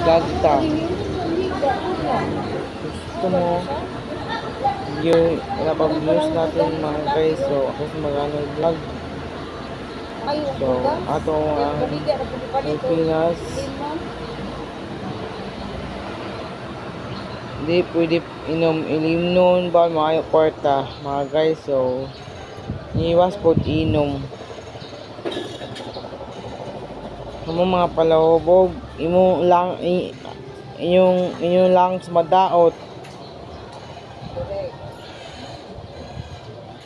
Gagta. Gusto mo yung napag-views natin mga guys. So, kasi magano vlog. So, ato ang Pilipinas. Hindi pwede ilim nun ba mga kwarta mga guys. So, iwas po inom. Amo mga palahubog, imo lang inyong lang madaot.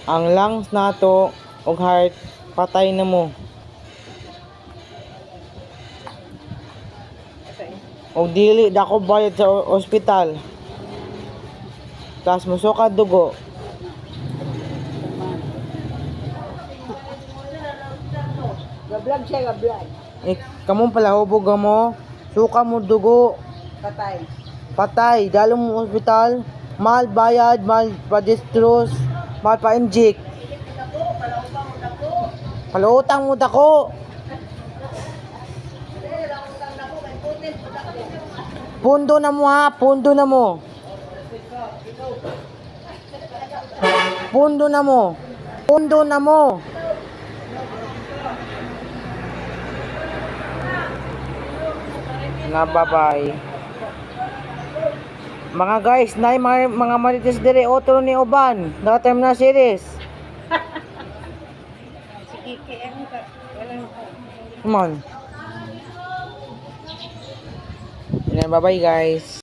Ang lungs nato og heart patay na mo. Og dili dako bayad sa ospital. Tas musuka dugo. Ga-vlog siya, ga-vlog. Kamong palahubog mo, suka mo dugo. Patay. Patay, dalo mo ospital, mahal bayad, mahal pa-distros, mahal pa-inject. Paluutang mo dako. Pundo na mo ha, pundo na mo. Pundo na mo. Pundo na mo. Na bye-bye. Mga guys, na mga marites dire otro ni Uban. Datem na series. Sige, kaya ano ka? Walang... Come on. Bye-bye guys.